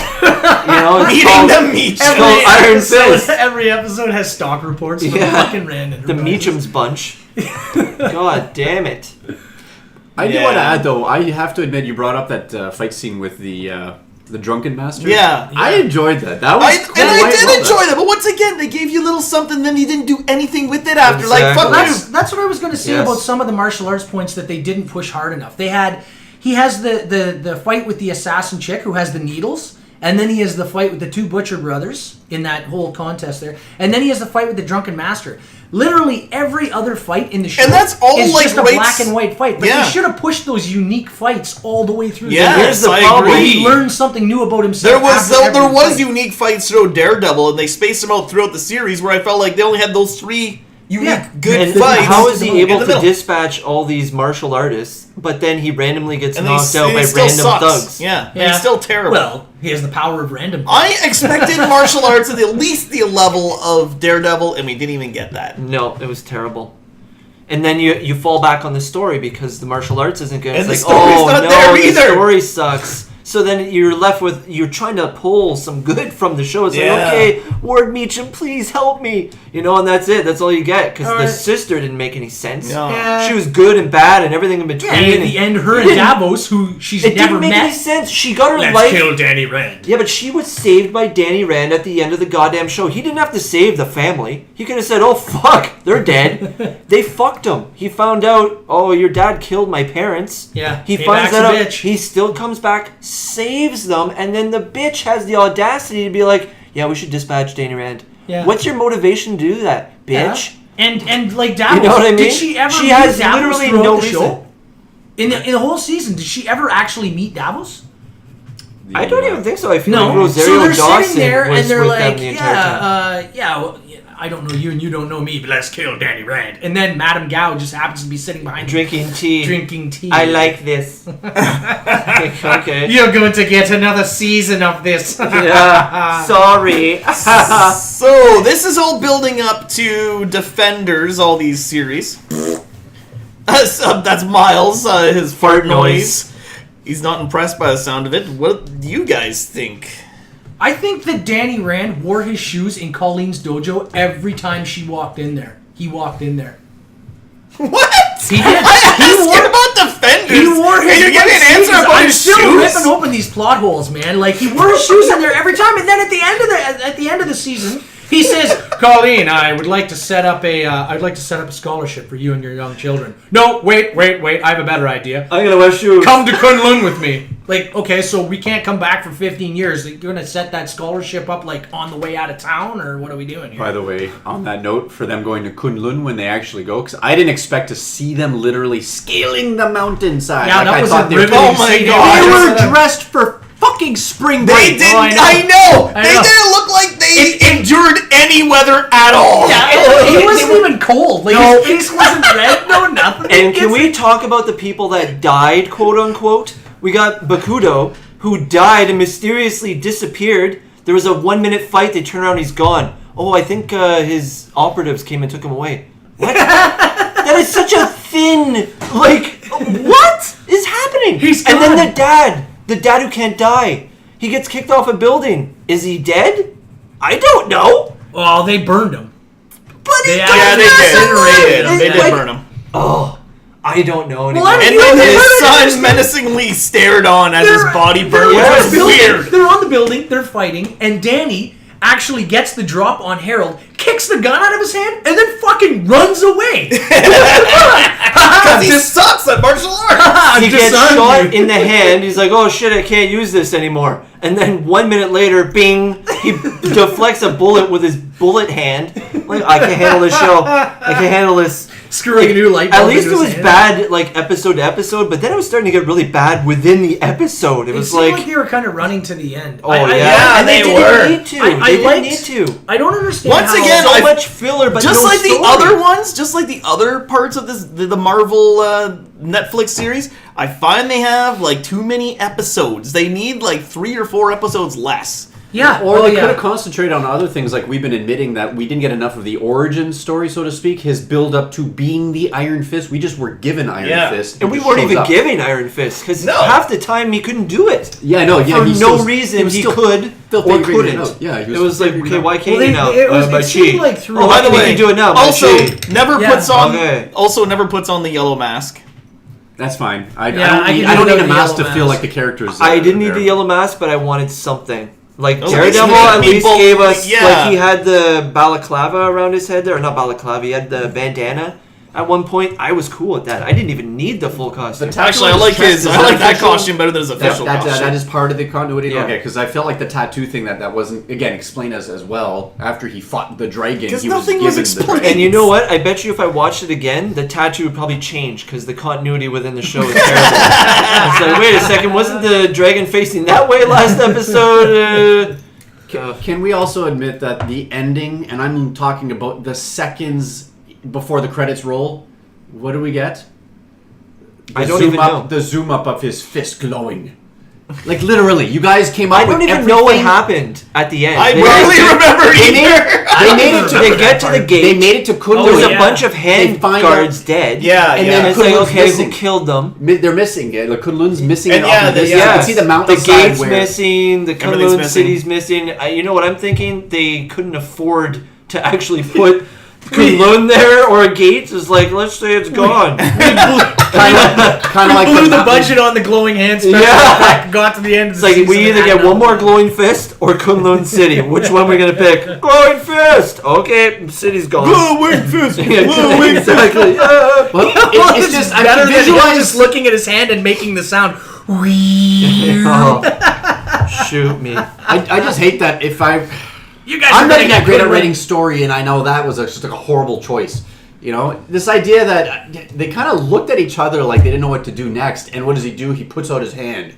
You know, it's Meeting called the Meachums. It's called Iron Fist. Every episode has stock reports from Yeah. fucking Rand and The Enterprises. Meachums bunch. God damn it. I do Yeah. want to add, though, I have to admit, you brought up that fight scene with the drunken master. Yeah. I enjoyed that. That was cool. And I love did that. enjoy that, but once again, they gave you a little something, then you didn't do anything with it after. Like, Exactly. fuck Well, you. that's what I was going to say Yes. about some of the martial arts points that they didn't push hard enough. He has the fight with the assassin chick who has the needles, and then he has the fight with the two Butcher brothers in that whole contest there, and then he has the fight with the drunken master. Literally every other fight in the show And that's all, is like, just a right black and white fight. But Yeah. they should have pushed those unique fights all the way through. Yeah, Here's the I problem. Where agree. he learned something new about himself. There was after there every was fight. unique fights through Daredevil, and they spaced them out throughout the series. Where I felt like they only had those three unique Yeah. good And fights. how is he in able the to middle. dispatch all these martial artists, but then he randomly gets And knocked he, out and by he still random sucks. thugs? Yeah, and he's still terrible. Well, he has the power of random. I expected martial arts at least the level of Daredevil, and we didn't even get that. No, it was terrible. And then you fall back on the story because the martial arts isn't good. And It's the like, story's oh not no, there the either. story sucks. So then you're left with, you're trying to pull some good from the show. It's Yeah. like, okay, Ward Meacham, please help me. You know, and that's it. That's all you get. Because All the right. sister didn't make any sense. No. Yeah. She was good and bad and everything in between. And at the end, her and Davos, who she's It never didn't make any met, sense. She got her let's life. kill Danny Rand. Yeah, but she was saved by Danny Rand at the end of the goddamn show. He didn't have to save the family. He could have said, oh, fuck, they're dead. They fucked him. He found out, oh, your dad killed my parents. Yeah, He payback's finds that a out. bitch. He still comes back, saves them, and then the bitch has the audacity to be like, yeah, we should dispatch Danny Rand. Yeah. What's your motivation to do that, bitch? Yeah. And like Davos, You know what I mean? did she ever She meet has Davos literally throughout no the reason. show? In the whole season, did she ever actually meet Davos? I don't even think so. I feel No. like Rosario So they're Dawson sitting there was and they're with like, them the entire time. well, I don't know you and you don't know me, but let's kill Danny Rand. And then Madame Gao just happens to be sitting behind Drinking tea. drinking tea. I like this. Okay. You're going to get another season of this. Yeah. Sorry. So this is all building up to Defenders, all these series. That's Myles, his fart noise. He's not impressed by the sound of it. What do you guys think? I think that Danny Rand wore his shoes in Colleen's dojo every time she walked in there. He walked in there. What? He did. I He asked wore- you about Defenders. He wore his and you're giving an answer about I'm his still shoes? ripping open these plot holes, man. Like he wore his shoes in there every time, and then at the end of the season, he says, "Colleen, I would like to set up a scholarship for you and your young children." No, wait. I have a better idea. I'm gonna wear shoes. Come to Kunlun with me. Like, okay, so we can't come back for 15 years. You're gonna set that scholarship up like on the way out of town, or what are we doing here? By the way, on that note, for them going to Kunlun when they actually go, because I didn't expect to see them literally scaling the mountainside. Yeah, like that I was thought a they were. riveting Oh my scene. God. They Yeah. were dressed for fucking spring They break. didn't. I know. I know. I They know. didn't look like they endured any weather at all. Yeah, he wasn't even cold. Like his face wasn't red. No, nothing. And can we talk about the people that died, quote unquote? We got Bakudo, who died and mysteriously disappeared. There was a 1-minute fight. They turn around, he's gone. Oh, I think his operatives came and took him away. What? That is such a thin, like, what is happening? He's gone. And then the dad who can't die, he gets kicked off a building. Is he dead? I don't know. Well, they burned him. But They it They did burn him. Oh, I don't know anymore. Well, And then his son menacingly stared on as his body burned, which was weird. They're on the building, they're fighting, and Danny actually gets the drop on Harold, kicks the gun out of his hand, and then fucking runs away. Because he sucks at martial arts. He gets disarmed shot you. in the hand. He's like, oh shit, I can't use this anymore. And then 1 minute later, bing, he deflects a bullet with his bullet hand. Like, I can't handle this show. I can't handle this. Screwing a new light bulb At least it into his was hand. bad, like, episode to episode, but then it was starting to get really bad within the episode. It It was seemed like, like they were kind of running to the end. oh I- yeah, and they didn't were. need to. I They didn't liked- need to. I don't understand Once how... again, So I- much filler, but Just no like the story. other ones, just like the other parts of the Marvel Netflix series, I find they have like too many episodes. They need like 3 or 4 episodes less. Yeah. Or they could yeah. have concentrated on other things, like we've been admitting that we didn't get enough of the origin story, so to speak, his build up to being the Iron Fist. We just were given Iron Fist. And we just weren't shows even up. giving Iron Fist, because No. half the time he couldn't do it. Yeah, no, yeah. For he no still- reason was he still- could still or figuring it couldn't. out. Yeah, he it was like, figuring okay, it why out. can't Well, you now? it My seemed chi. like through... Oh, By the we way, can do it now. My also chi. never Yeah. puts on. Okay. Also never puts on the yellow mask. That's fine. I Yeah, don't I need, can I don't do need a the mask to yellow feel mask. like the characters. I didn't need there. the yellow mask, but I wanted something. Like Those Daredevil are at these least people- gave us, yeah. like he had the balaclava around his head there, or not balaclava, he had the bandana. At one point, I was cool with that. I didn't even need the full costume. Actually, I like his. I like that costume better than his official costume. That is part of the continuity. Yeah. Okay, because I felt like the tattoo thing that wasn't again explained as well after he fought the dragon. 'Cause He nothing was was given the explained. dragon. And you know what? I bet you if I watched it again, the tattoo would probably change because the continuity within the show is terrible. It's like, wait a second, wasn't the dragon facing that way last episode? Can we also admit that the ending, and I'm talking about the seconds before the credits roll, what do we get? The I don't zoom even up, know. The zoom up of his fist glowing. Like literally, you guys came up I with don't even everything. know what happened at the end. I They- barely remember either. They made it to They get to the gate. They made it to Kunlun. There's Oh, a yeah. bunch of They hand find guards dead. Yeah, and yeah. then it's like, Kunlun's okay, missing. who killed them? They're missing. Yeah, like Kunlun's missing. And it yeah, off of this. yeah. You can see the The mountainside gate's where missing. The Everything's Kunlun missing. city's missing. You know what I'm thinking? They couldn't afford to actually put Kunlun there or a gate. It's like, let's say it's gone. kind of like blew the mountain- budget on the glowing hand special Yeah. effect, got to the end of It's the like season we either and get had one more nothing. glowing fist or Kunlun City. Which one are we gonna pick? Glowing fist. Okay, city's gone. Glowing fist. Yeah, Glowing fist. exactly. Yeah. Well, It's it's just I better can than him visualize. just looking at his hand and making the sound. Oh, shoot me. I just hate that if I. You guys I'm are not gonna that get great at Kunlun. writing story, and I know that was just like a horrible choice. You know, this idea that they kind of looked at each other like they didn't know what to do next. And what does he do? He puts out his hand,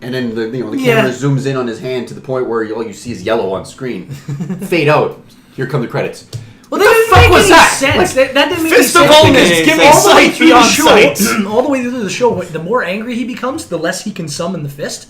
and then the camera zooms in on his hand to the point where all you see is yellow on screen. Fade out. Here come the credits. Well, that didn't fuck make was any that? sense. Like, that didn't make Fist any of sense. Onus, because give me all the way sight through the beyond show, sight. all the way through the show, the more angry he becomes, the less he can summon the fist.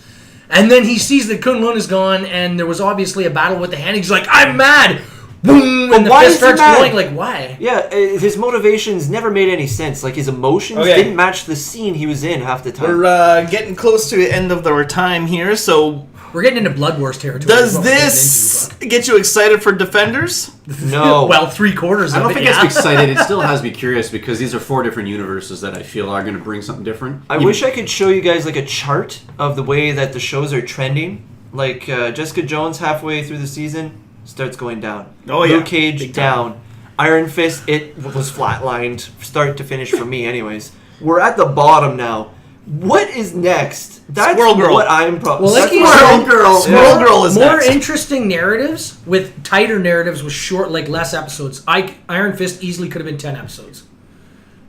And then he sees that Kunlun is gone, and there was obviously a battle with the hand. He's like, "I'm mad!" Boom! And the why fist is he starts mad? glowing. Like, why? Yeah, his motivations never made any sense. Like his emotions Okay. didn't match the scene he was in half the time. We're getting close to the end of our time here, so We're getting into Blood Wars territory. does is what we're getting this get you excited for Defenders? No. into, well, 3/4 I of don't it, think yeah. it's excited. It still has me curious because these are 4 different universes that I feel are going to bring something different. I wish I could show you guys like a chart of the way that the shows are trending. Like Jessica Jones halfway through the season starts going down. Oh, yeah. Luke Cage Big time. down. Iron Fist, it was flatlined start to finish for me anyways. We're at the bottom now. What is next? That's Squirrel Girl. what I'm probably. Well, like you Squirrel said, Girl. Squirrel Girl is more next. interesting narratives with tighter narratives with short, like less episodes. Iron Fist easily could have been 10 episodes.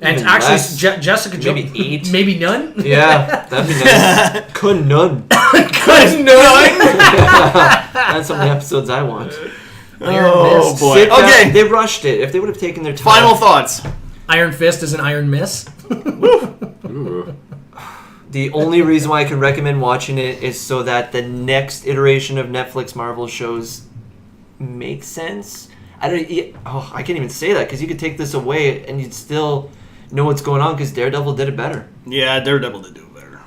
And Even actually, less. Jessica Maybe Jones, 8. maybe none. Yeah, that'd be nice. Could none. That's some of the episodes I want. Oh boy. Sit down. Okay. They rushed it. If they would have taken their time. Final thoughts. Iron Fist is an Iron Miss. Ooh. The only reason why I can recommend watching it is so that the next iteration of Netflix Marvel shows makes sense. I can't even say that because you could take this away and you'd still know what's going on because Daredevil did it better. Yeah, Daredevil did do it better.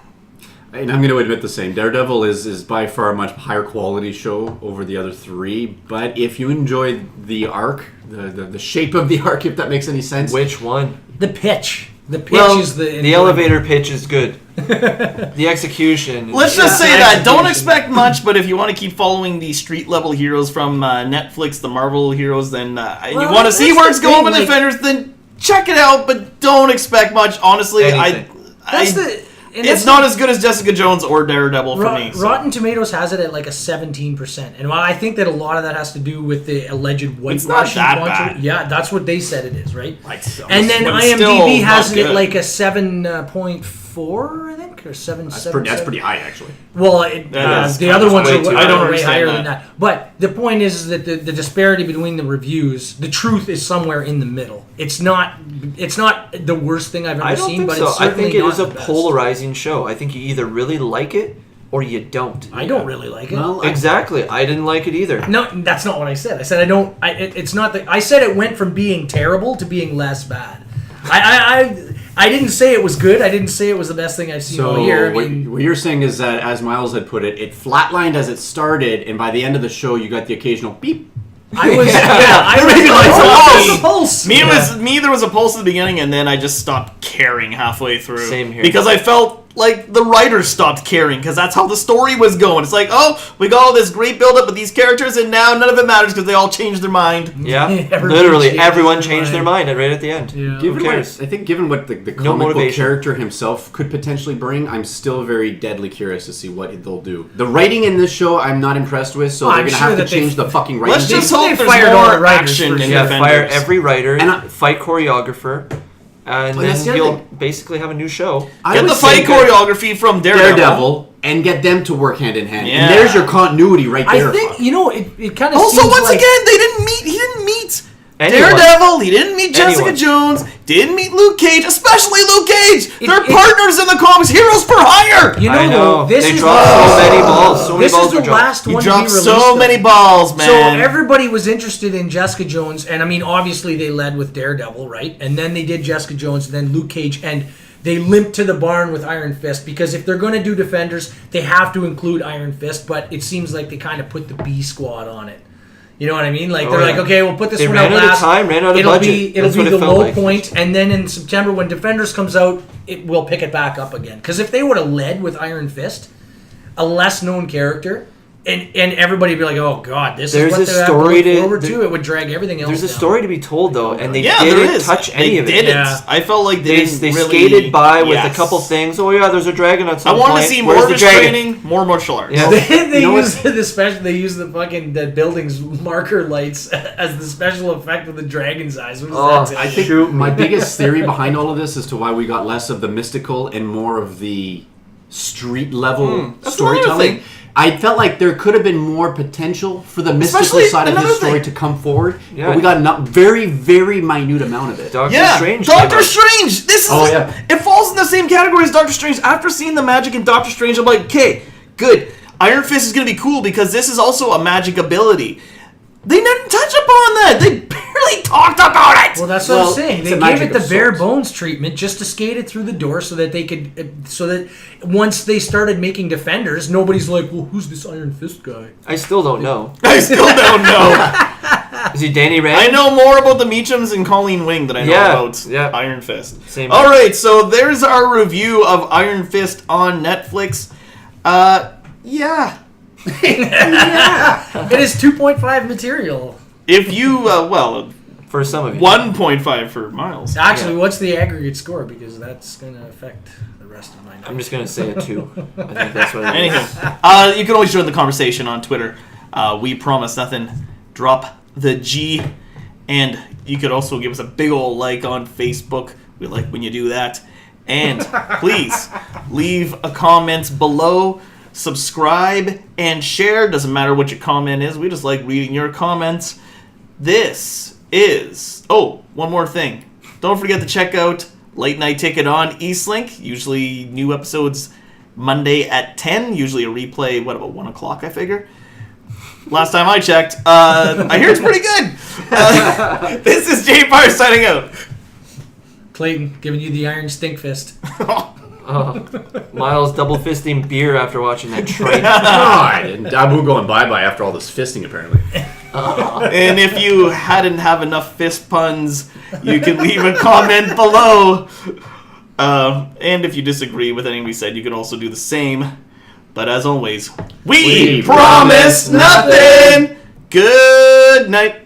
And I'm going to admit the same. Daredevil is by far a much higher quality show over the other three. But if you enjoy the arc, the shape of the arc, if that makes any sense. Which one? The pitch. The pitch is the elevator pitch is good. The execution. Let's just say that. Don't expect much, but if you want to keep following the street level heroes from Netflix, the Marvel heroes, then and you want to see where it's going with Defenders, then check it out. But don't expect much. Honestly, it's not as good as Jessica Jones or Daredevil for me. So. Rotten Tomatoes has it at like a 17%, and while I think that a lot of that has to do with the alleged whitewashing. It's not that bad. Yeah, that's what they said it is, right? So, and then IMDb has it at like a 7.4, I think, or 7. That's pretty high, actually. Well, the other ones are way higher than that. But the point is that the disparity between the reviews, the truth is somewhere in the middle. It's not the worst thing I've ever seen, but it's certainly I think it is a the best. Polarizing show. I think you either really like it or you don't. I don't really like it. Well, exactly. I didn't like it either. No, that's not what I said. I said I don't. It's not that. I said it went from being terrible to being less bad. I didn't say it was good. I didn't say it was the best thing I've seen all year. What you're saying is that, as Myles had put it, it flatlined as it started, and by the end of the show, you got the occasional beep. I was a pulse. There was a pulse at the beginning, and then I just stopped caring halfway through. Same here. Because I felt like the writers stopped caring, because that's how the story was going. It's like, oh, we got all this great build-up with these characters, and now none of it matters because they all changed their mind. Yeah, literally, everyone changed their mind right at the end. Yeah. Who cares? I think given what the comic book character himself could potentially bring, I'm still very deadly curious to see what they'll do. The writing in this show, I'm not impressed with, so they're going to have to change the fucking writing. Let's just hope there's fired all the more writers action in Yeah, Defenders. fire every writer, And fight choreographer, and that's then the other you'll basically have a new show. Get the fight choreography from Daredevil. And get them to work hand in hand. Yeah. And there's your continuity right there. I think it kind of. Also, seems once like, again, they didn't meet. He didn't meet Anyone. Daredevil. He didn't meet Jessica Anyone. Jones. Didn't meet Luke Cage, especially Luke Cage. They're it- partners in the comics. Heroes for hire. You I know. this They is dropped so many balls. So many This balls is were the dropped. last He one dropped to be so released. many balls, man. So everybody was interested in Jessica Jones, and I mean, obviously they led with Daredevil, right? And then they did Jessica Jones, and then Luke Cage, and they limped to the barn with Iron Fist, because if they're going to do Defenders, they have to include Iron Fist, but it seems like they kind of put the B squad on it. You know what I mean? Like, they're like, okay, we'll put this They one ran out out of last. time, ran out of budget. It'll That's be what the it felt low like. point, and then in September when Defenders comes out, it will pick it back up again. Because if they would have led with Iron Fist, a less known character, and everybody would be like, oh god, this There's is what a they're story looking to- forward to. It would drag everything else There's a down. story to be told though, and they there didn't is. touch any They of it. didn't. Yeah. I felt like They didn't really, skated by with Yes. a couple things. Oh yeah, there's a dragon on some I want point. to see Where's more of the his dragon? training, more martial arts. Yeah. They You know use the special. They use the fucking the building's marker lights as the special effect with the dragon's eyes. What does that I say? think my biggest theory behind all of this as to why we got less of the mystical and more of the street level that's storytelling. another thing. I felt like there could have been more potential for the mystical Especially side of another this story thing. to come forward, Yeah. but we got a very, very minute amount of it. Doctor Yeah, Strange. Doctor came out. Strange. This is. Oh, yeah. It falls in the same category as Doctor Strange. After seeing the magic in Doctor Strange, I'm like, okay, good. Iron Fist is gonna be cool because this is also a magic ability. They didn't touch upon that. They barely talked about it. Well, that's what I'm saying. it's They a gave magic it the of bare sorts. bones treatment just to skate it through the door, so that they could, so that once they started making Defenders, nobody's like, well, who's this Iron Fist guy? I still don't know. I still don't know. Is he Danny Rand? I know more about the Meachums and Colleen Wing than I know Yeah, about yeah. Iron Fist. Same All here. right, so there's our review of Iron Fist on Netflix. Yeah. It is 2.5 material. If you, For some of you. 1.5 for Myles. Actually, what's the aggregate score? Because that's going to affect the rest of my I'm just gonna say a 2. I think that's what it is. Anywho, you can always join the conversation on Twitter. We promise nothing. Drop the G. And you could also give us a big ol' like on Facebook. We like when you do that. And please leave a comment below. Subscribe and share. Doesn't matter what your comment is. We just like reading your comments. This is... Oh, one more thing. Don't forget to check out Late Night Ticket on Eastlink. Usually new episodes Monday at 10. Usually a replay, about 1 o'clock, I figure. Last time I checked. I hear it's pretty good. This is JPar signing out. Clayton, giving you the iron stink fist. Myles double fisting beer after watching that trade. No, I didn't. I'm going bye-bye after all this fisting, apparently. And if you hadn't have enough fist puns, you can leave a comment below. And if you disagree with anything we said, you can also do the same. But as always, we promise nothing. Good night.